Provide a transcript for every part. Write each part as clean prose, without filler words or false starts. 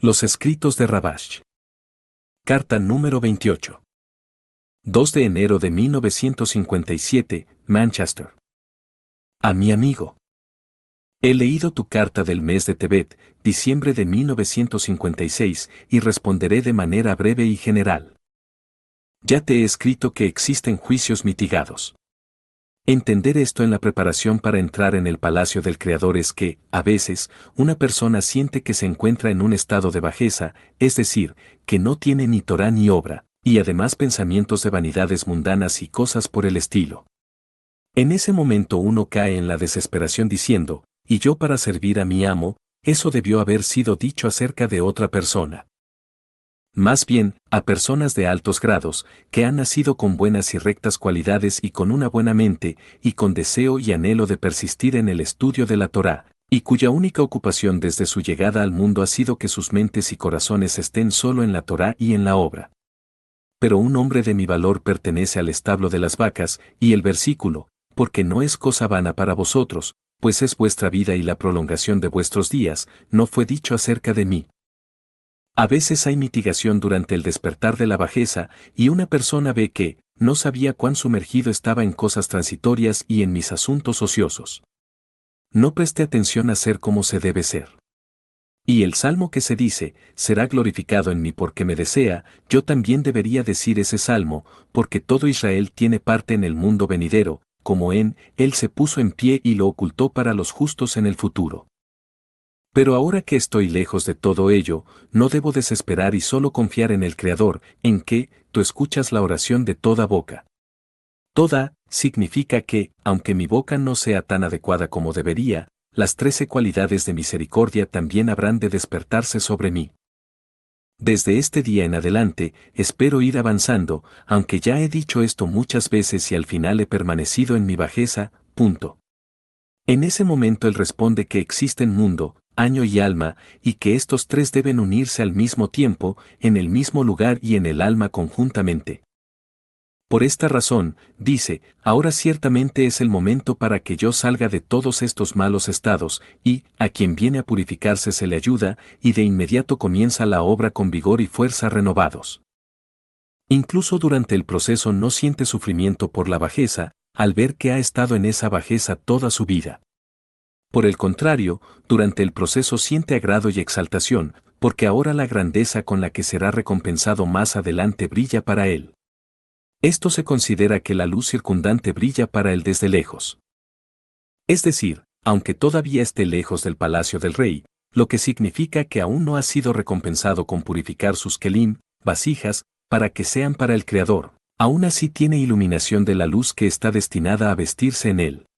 Los escritos de Rabash. Carta número 28. 2 de enero de 1957, Manchester. A mi amigo. He leído tu carta del mes de Tebet, diciembre de 1956, y responderé de manera breve y general. Ya te he escrito que existen juicios mitigados. Entender esto en la preparación para entrar en el palacio del Creador es que, a veces, una persona siente que se encuentra en un estado de bajeza, es decir, que no tiene ni Torá ni obra, y además pensamientos de vanidades mundanas y cosas por el estilo. En ese momento uno cae en la desesperación diciendo, y yo para servir a mi amo, eso debió haber sido dicho acerca de otra persona. Más bien, a personas de altos grados, que han nacido con buenas y rectas cualidades y con una buena mente, y con deseo y anhelo de persistir en el estudio de la Torá, y cuya única ocupación desde su llegada al mundo ha sido que sus mentes y corazones estén solo en la Torá y en la obra. Pero un hombre de mi valor pertenece al establo de las vacas, y el versículo, porque no es cosa vana para vosotros, pues es vuestra vida y la prolongación de vuestros días, no fue dicho acerca de mí. A veces hay mitigación durante el despertar de la bajeza, y una persona ve que, no sabía cuán sumergido estaba en cosas transitorias y en mis asuntos ociosos. No presté atención a ser como se debe ser. Y el salmo que se dice, será glorificado en mí porque me desea, yo también debería decir ese salmo, porque todo Israel tiene parte en el mundo venidero, como él se puso en pie y lo ocultó para los justos en el futuro. Pero ahora que estoy lejos de todo ello, no debo desesperar y solo confiar en el Creador, en que, tú escuchas la oración de toda boca. Toda, significa que, aunque mi boca no sea tan adecuada como debería, las 13 cualidades de misericordia también habrán de despertarse sobre mí. Desde este día en adelante, espero ir avanzando, aunque ya he dicho esto muchas veces y al final he permanecido en mi bajeza, punto. En ese momento él responde que existen mundo, año y alma, y que estos tres deben unirse al mismo tiempo, en el mismo lugar y en el alma conjuntamente. Por esta razón, dice, ahora ciertamente es el momento para que yo salga de todos estos malos estados, y, a quien viene a purificarse se le ayuda, y de inmediato comienza la obra con vigor y fuerza renovados. Incluso durante el proceso no siente sufrimiento por la bajeza, al ver que ha estado en esa bajeza toda su vida. Por el contrario, durante el proceso siente agrado y exaltación, porque ahora la grandeza con la que será recompensado más adelante brilla para él. Esto se considera que la luz circundante brilla para él desde lejos. Es decir, aunque todavía esté lejos del palacio del rey, lo que significa que aún no ha sido recompensado con purificar sus kelim, vasijas, para que sean para el Creador, aún así tiene iluminación de la luz que está destinada a vestirse en él.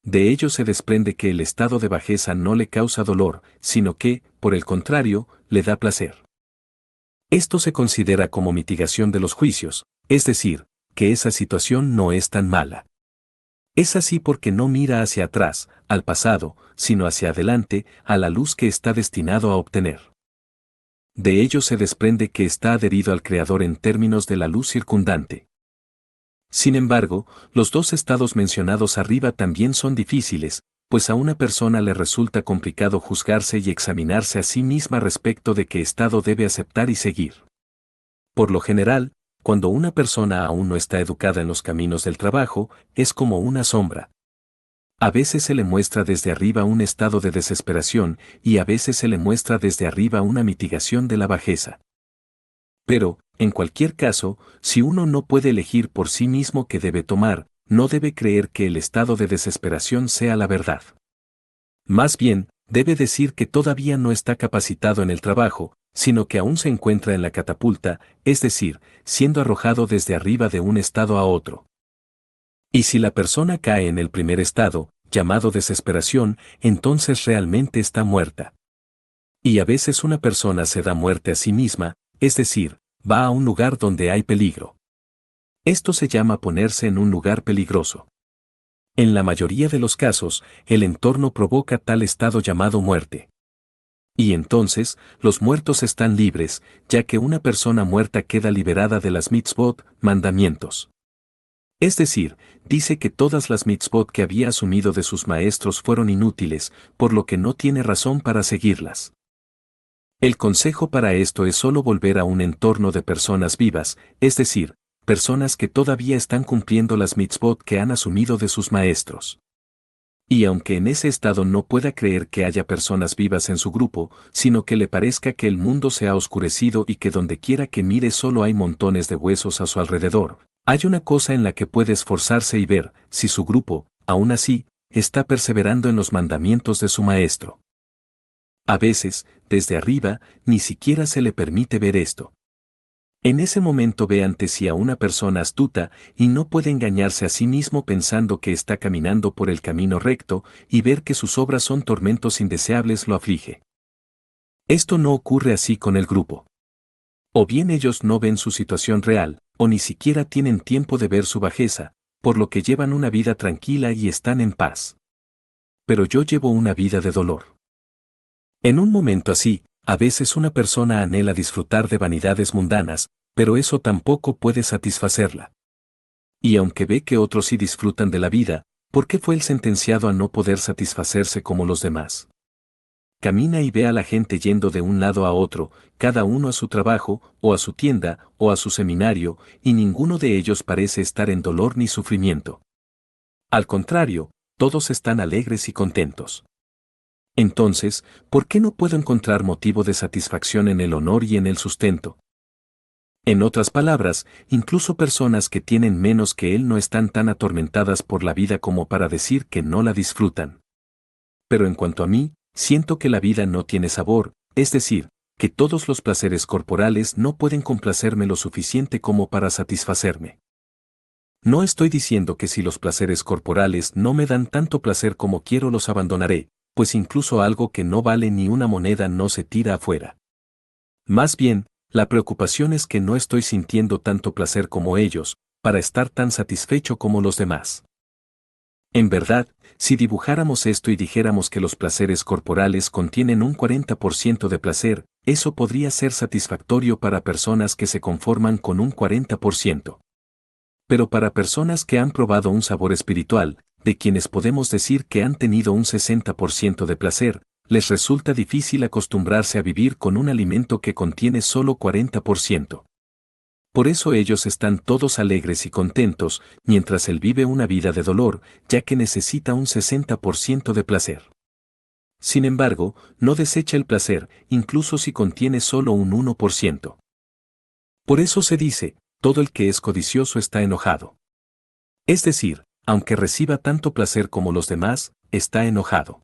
De ello se desprende que el estado de bajeza no le causa dolor, sino que, por el contrario, le da placer. Esto se considera como mitigación de los juicios, es decir, que esa situación no es tan mala. Es así porque no mira hacia atrás, al pasado, sino hacia adelante, a la luz que está destinado a obtener. De ello se desprende que está adherido al Creador en términos de la luz circundante. Sin embargo, los dos estados mencionados arriba también son difíciles, pues a una persona le resulta complicado juzgarse y examinarse a sí misma respecto de qué estado debe aceptar y seguir. Por lo general, cuando una persona aún no está educada en los caminos del trabajo, es como una sombra. A veces se le muestra desde arriba un estado de desesperación y a veces se le muestra desde arriba una mitigación de la bajeza. Pero, en cualquier caso, si uno no puede elegir por sí mismo qué debe tomar, no debe creer que el estado de desesperación sea la verdad. Más bien, debe decir que todavía no está capacitado en el trabajo, sino que aún se encuentra en la catapulta, es decir, siendo arrojado desde arriba de un estado a otro. Y si la persona cae en el primer estado, llamado desesperación, entonces realmente está muerta. Y a veces una persona se da muerte a sí misma, es decir, va a un lugar donde hay peligro. Esto se llama ponerse en un lugar peligroso. En la mayoría de los casos, el entorno provoca tal estado llamado muerte. Y entonces, los muertos están libres, ya que una persona muerta queda liberada de las mitzvot, mandamientos. Es decir, dice que todas las mitzvot que había asumido de sus maestros fueron inútiles, por lo que no tiene razón para seguirlas. El consejo para esto es solo volver a un entorno de personas vivas, es decir, personas que todavía están cumpliendo las mitzvot que han asumido de sus maestros. Y aunque en ese estado no pueda creer que haya personas vivas en su grupo, sino que le parezca que el mundo se ha oscurecido y que donde quiera que mire solo hay montones de huesos a su alrededor, hay una cosa en la que puede esforzarse y ver si su grupo, aún así, está perseverando en los mandamientos de su maestro. A veces, desde arriba, ni siquiera se le permite ver esto. En ese momento ve ante sí a una persona astuta y no puede engañarse a sí mismo pensando que está caminando por el camino recto y ver que sus obras son tormentos indeseables lo aflige. Esto no ocurre así con el grupo. O bien ellos no ven su situación real, o ni siquiera tienen tiempo de ver su bajeza, por lo que llevan una vida tranquila y están en paz. Pero yo llevo una vida de dolor. En un momento así, a veces una persona anhela disfrutar de vanidades mundanas, pero eso tampoco puede satisfacerla. Y aunque ve que otros sí disfrutan de la vida, ¿por qué fue el sentenciado a no poder satisfacerse como los demás? Camina y ve a la gente yendo de un lado a otro, cada uno a su trabajo, o a su tienda, o a su seminario, y ninguno de ellos parece estar en dolor ni sufrimiento. Al contrario, todos están alegres y contentos. Entonces, ¿por qué no puedo encontrar motivo de satisfacción en el honor y en el sustento? En otras palabras, incluso personas que tienen menos que él no están tan atormentadas por la vida como para decir que no la disfrutan. Pero en cuanto a mí, siento que la vida no tiene sabor, es decir, que todos los placeres corporales no pueden complacerme lo suficiente como para satisfacerme. No estoy diciendo que si los placeres corporales no me dan tanto placer como quiero los abandonaré, pues incluso algo que no vale ni una moneda no se tira afuera. Más bien, la preocupación es que no estoy sintiendo tanto placer como ellos, para estar tan satisfecho como los demás. En verdad, si dibujáramos esto y dijéramos que los placeres corporales contienen un 40% de placer, eso podría ser satisfactorio para personas que se conforman con un 40%. Pero para personas que han probado un sabor espiritual, de quienes podemos decir que han tenido un 60% de placer, les resulta difícil acostumbrarse a vivir con un alimento que contiene solo 40%. Por eso ellos están todos alegres y contentos, mientras él vive una vida de dolor, ya que necesita un 60% de placer. Sin embargo, no desecha el placer, incluso si contiene solo un 1%. Por eso se dice, todo el que es codicioso está enojado. Es decir, aunque reciba tanto placer como los demás, está enojado.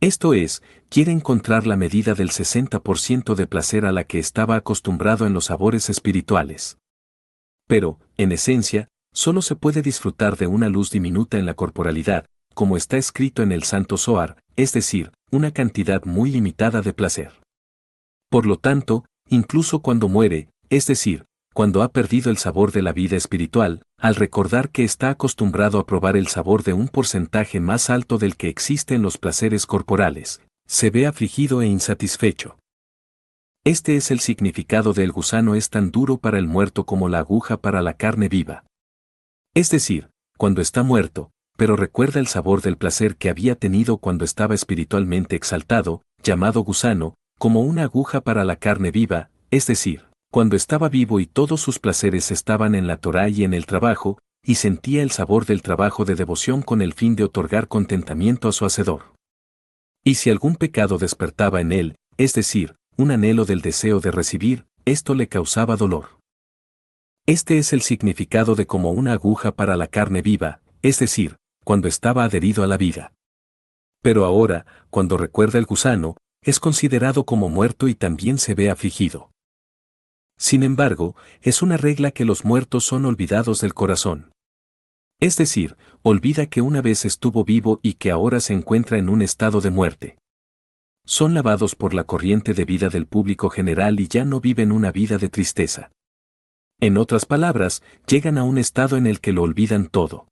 Esto es, quiere encontrar la medida del 60% de placer a la que estaba acostumbrado en los sabores espirituales. Pero, en esencia, solo se puede disfrutar de una luz diminuta en la corporalidad, como está escrito en el Santo Zohar, es decir, una cantidad muy limitada de placer. Por lo tanto, incluso cuando muere, es decir, cuando ha perdido el sabor de la vida espiritual, al recordar que está acostumbrado a probar el sabor de un porcentaje más alto del que existe en los placeres corporales, se ve afligido e insatisfecho. Este es el significado de el gusano es tan duro para el muerto como la aguja para la carne viva. Es decir, cuando está muerto, pero recuerda el sabor del placer que había tenido cuando estaba espiritualmente exaltado, llamado gusano, como una aguja para la carne viva, es decir, cuando estaba vivo y todos sus placeres estaban en la Torá y en el trabajo, y sentía el sabor del trabajo de devoción con el fin de otorgar contentamiento a su Hacedor. Y si algún pecado despertaba en él, es decir, un anhelo del deseo de recibir, esto le causaba dolor. Este es el significado de como una aguja para la carne viva, es decir, cuando estaba adherido a la vida. Pero ahora, cuando recuerda el gusano, es considerado como muerto y también se ve afligido. Sin embargo, es una regla que los muertos son olvidados del corazón. Es decir, olvida que una vez estuvo vivo y que ahora se encuentra en un estado de muerte. Son lavados por la corriente de vida del público general y ya no viven una vida de tristeza. En otras palabras, llegan a un estado en el que lo olvidan todo.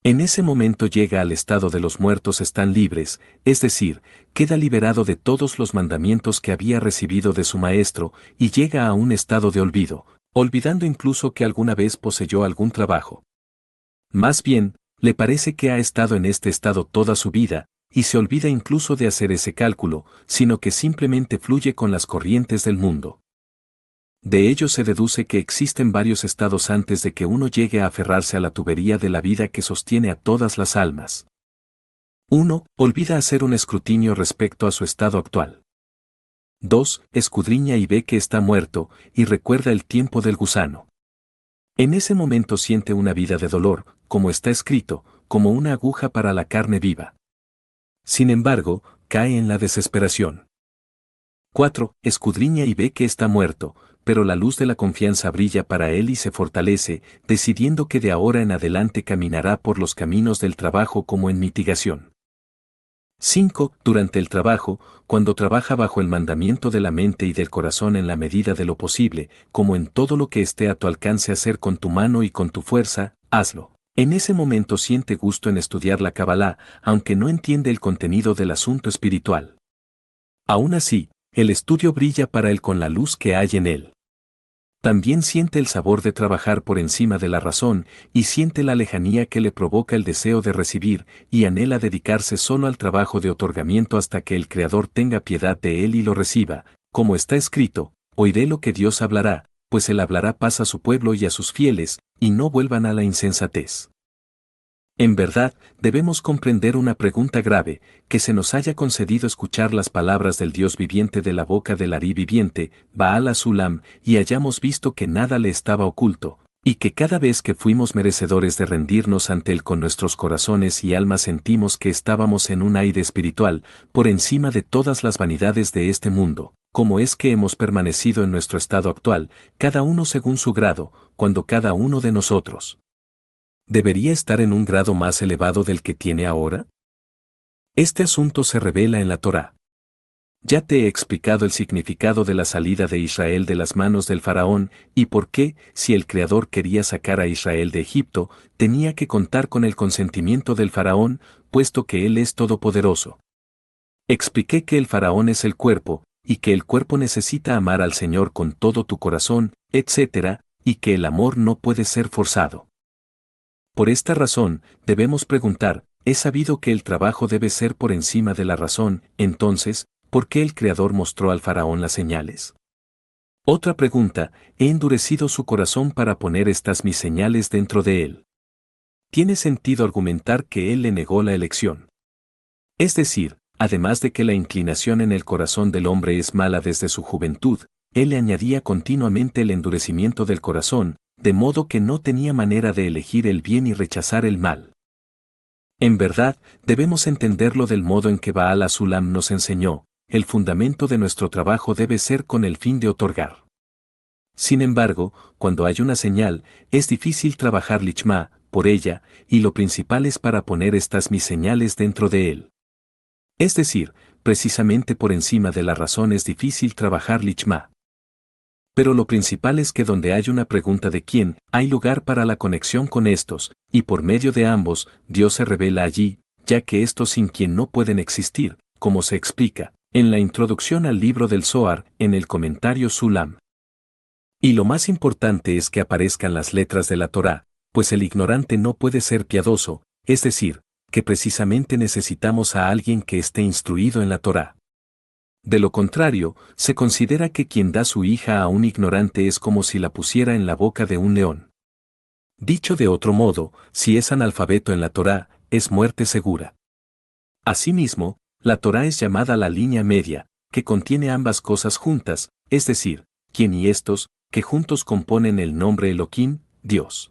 En ese momento llega al estado de los muertos están libres, es decir, queda liberado de todos los mandamientos que había recibido de su maestro y llega a un estado de olvido, olvidando incluso que alguna vez poseyó algún trabajo. Más bien, le parece que ha estado en este estado toda su vida, y se olvida incluso de hacer ese cálculo, sino que simplemente fluye con las corrientes del mundo. De ello se deduce que existen varios estados antes de que uno llegue a aferrarse a la tubería de la vida que sostiene a todas las almas. 1. Olvida hacer un escrutinio respecto a su estado actual. 2. Escudriña y ve que está muerto, y recuerda el tiempo del gusano. En ese momento siente una vida de dolor, como está escrito, como una aguja para la carne viva. Sin embargo, cae en la desesperación. 4. Escudriña y ve que está muerto, pero la luz de la confianza brilla para él y se fortalece, decidiendo que de ahora en adelante caminará por los caminos del trabajo como en mitigación. 5. Durante el trabajo, cuando trabaja bajo el mandamiento de la mente y del corazón en la medida de lo posible, como en todo lo que esté a tu alcance hacer con tu mano y con tu fuerza, hazlo. En ese momento siente gusto en estudiar la Kabbalah, aunque no entiende el contenido del asunto espiritual. Aún así, el estudio brilla para él con la luz que hay en él. También siente el sabor de trabajar por encima de la razón, y siente la lejanía que le provoca el deseo de recibir, y anhela dedicarse solo al trabajo de otorgamiento hasta que el Creador tenga piedad de él y lo reciba, como está escrito, oiré lo que Dios hablará, pues él hablará paz a su pueblo y a sus fieles, y no vuelvan a la insensatez. En verdad, debemos comprender una pregunta grave, que se nos haya concedido escuchar las palabras del Dios viviente de la boca del Ari viviente, Baal Sulam, y hayamos visto que nada le estaba oculto, y que cada vez que fuimos merecedores de rendirnos ante Él con nuestros corazones y almas sentimos que estábamos en un aire espiritual, por encima de todas las vanidades de este mundo, como es que hemos permanecido en nuestro estado actual, cada uno según su grado, cuando cada uno de nosotros ¿debería estar en un grado más elevado del que tiene ahora? Este asunto se revela en la Torá. Ya te he explicado el significado de la salida de Israel de las manos del faraón y por qué, si el Creador quería sacar a Israel de Egipto, tenía que contar con el consentimiento del faraón, puesto que él es todopoderoso. Expliqué que el faraón es el cuerpo, y que el cuerpo necesita amar al Señor con todo tu corazón, etc., y que el amor no puede ser forzado. Por esta razón, debemos preguntar, ¿es sabido que el trabajo debe ser por encima de la razón? Entonces, ¿por qué el Creador mostró al faraón las señales? Otra pregunta, ¿he endurecido su corazón para poner estas mis señales dentro de él? Tiene sentido argumentar que él le negó la elección. Es decir, además de que la inclinación en el corazón del hombre es mala desde su juventud, él le añadía continuamente el endurecimiento del corazón, de modo que no tenía manera de elegir el bien y rechazar el mal. En verdad, debemos entenderlo del modo en que Baal Sulam nos enseñó, el fundamento de nuestro trabajo debe ser con el fin de otorgar. Sin embargo, cuando hay una señal, es difícil trabajar lichma, por ella, y lo principal es para poner estas mis señales dentro de él. Es decir, precisamente por encima de la razón es difícil trabajar lichma. Pero lo principal es que donde hay una pregunta de quién, hay lugar para la conexión con estos, y por medio de ambos, Dios se revela allí, ya que estos sin quien no pueden existir, como se explica, en la introducción al libro del Zohar, en el comentario Sulam. Y lo más importante es que aparezcan las letras de la Torá, pues el ignorante no puede ser piadoso, es decir, que precisamente necesitamos a alguien que esté instruido en la Torá. De lo contrario, se considera que quien da su hija a un ignorante es como si la pusiera en la boca de un león. Dicho de otro modo, si es analfabeto en la Torá, es muerte segura. Asimismo, la Torá es llamada la línea media, que contiene ambas cosas juntas, es decir, quien y estos, que juntos componen el nombre Elohim, Dios.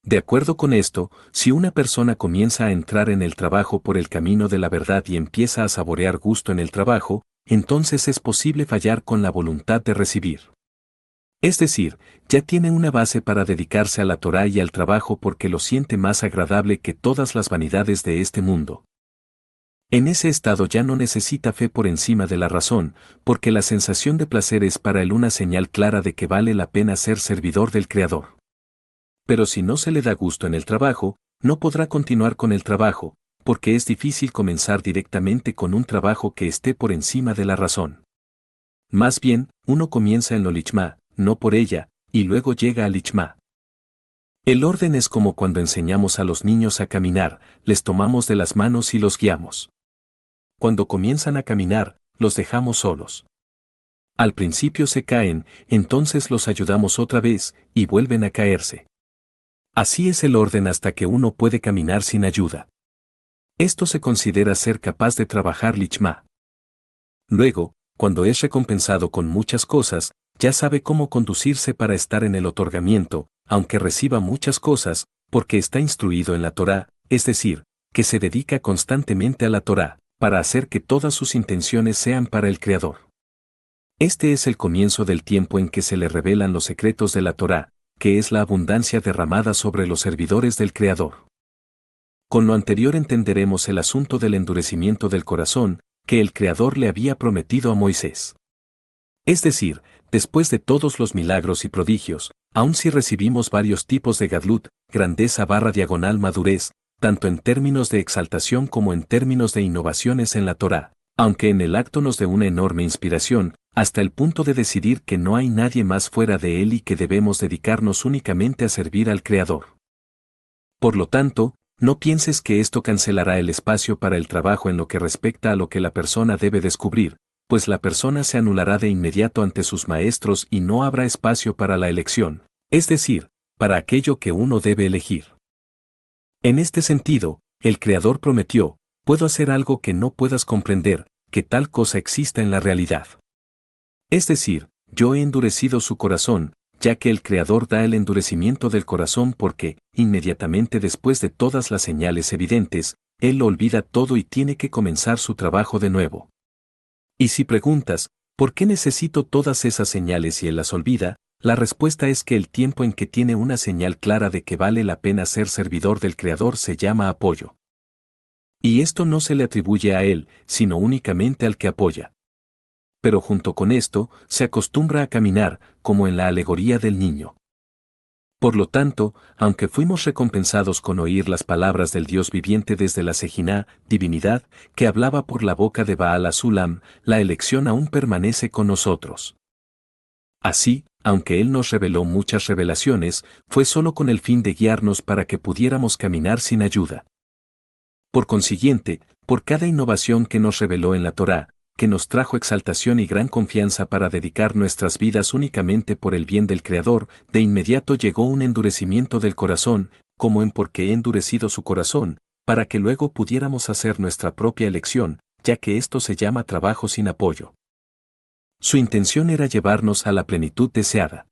De acuerdo con esto, si una persona comienza a entrar en el trabajo por el camino de la verdad y empieza a saborear gusto en el trabajo, entonces es posible fallar con la voluntad de recibir. Es decir, ya tiene una base para dedicarse a la Torá y al trabajo porque lo siente más agradable que todas las vanidades de este mundo. En ese estado ya no necesita fe por encima de la razón, porque la sensación de placer es para él una señal clara de que vale la pena ser servidor del Creador. Pero si no se le da gusto en el trabajo, no podrá continuar con el trabajo, porque es difícil comenzar directamente con un trabajo que esté por encima de la razón. Más bien, uno comienza en lo lichma, no por ella, y luego llega al lichma. El orden es como cuando enseñamos a los niños a caminar, les tomamos de las manos y los guiamos. Cuando comienzan a caminar, los dejamos solos. Al principio se caen, entonces los ayudamos otra vez, y vuelven a caerse. Así es el orden hasta que uno puede caminar sin ayuda. Esto se considera ser capaz de trabajar lichma. Luego, cuando es recompensado con muchas cosas, ya sabe cómo conducirse para estar en el otorgamiento, aunque reciba muchas cosas, porque está instruido en la Torá, es decir, que se dedica constantemente a la Torá, para hacer que todas sus intenciones sean para el Creador. Este es el comienzo del tiempo en que se le revelan los secretos de la Torá, que es la abundancia derramada sobre los servidores del Creador. Con lo anterior entenderemos el asunto del endurecimiento del corazón, que el Creador le había prometido a Moisés. Es decir, después de todos los milagros y prodigios, aun si recibimos varios tipos de gadlut, grandeza barra diagonal madurez, tanto en términos de exaltación como en términos de innovaciones en la Torá, aunque en el acto nos dé una enorme inspiración, hasta el punto de decidir que no hay nadie más fuera de él y que debemos dedicarnos únicamente a servir al Creador. Por lo tanto, no pienses que esto cancelará el espacio para el trabajo en lo que respecta a lo que la persona debe descubrir, pues la persona se anulará de inmediato ante sus maestros y no habrá espacio para la elección, es decir, para aquello que uno debe elegir. En este sentido, el Creador prometió, puedo hacer algo que no puedas comprender, que tal cosa exista en la realidad. Es decir, yo he endurecido su corazón, ya que el Creador da el endurecimiento del corazón porque, inmediatamente después de todas las señales evidentes, Él lo olvida todo y tiene que comenzar su trabajo de nuevo. Y si preguntas, ¿por qué necesito todas esas señales y Él las olvida? La respuesta es que el tiempo en que tiene una señal clara de que vale la pena ser servidor del Creador se llama apoyo. Y esto no se le atribuye a Él, sino únicamente al que apoya. Pero junto con esto, se acostumbra a caminar, como en la alegoría del niño. Por lo tanto, aunque fuimos recompensados con oír las palabras del Dios viviente desde la Sejiná, divinidad, que hablaba por la boca de Baal Asulam, la elección aún permanece con nosotros. Así, aunque Él nos reveló muchas revelaciones, fue solo con el fin de guiarnos para que pudiéramos caminar sin ayuda. Por consiguiente, por cada innovación que nos reveló en la Torá, que nos trajo exaltación y gran confianza para dedicar nuestras vidas únicamente por el bien del Creador, de inmediato llegó un endurecimiento del corazón, como en por qué he endurecido su corazón, para que luego pudiéramos hacer nuestra propia elección, ya que esto se llama trabajo sin apoyo. Su intención era llevarnos a la plenitud deseada.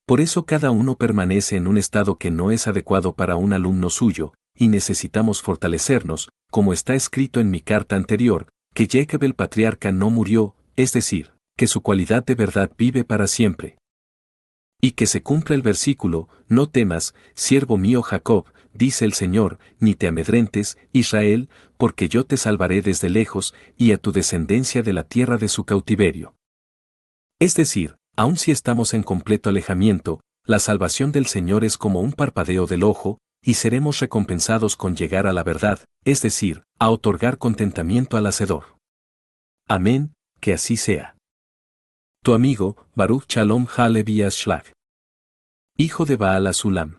Por eso cada uno permanece en un estado que no es adecuado para un alumno suyo, y necesitamos fortalecernos, como está escrito en mi carta anterior, que Jacob el patriarca no murió, es decir, que su cualidad de verdad vive para siempre. Y que se cumpla el versículo, no temas, siervo mío Jacob, dice el Señor, ni te amedrentes, Israel, porque yo te salvaré desde lejos, y a tu descendencia de la tierra de su cautiverio. Es decir, aun si estamos en completo alejamiento, la salvación del Señor es como un parpadeo del ojo, y seremos recompensados con llegar a la verdad, es decir, a otorgar contentamiento al Hacedor. Amén, que así sea. Tu amigo, Baruch Shalom Halevi Ashlag. Hijo de Baal Asulam.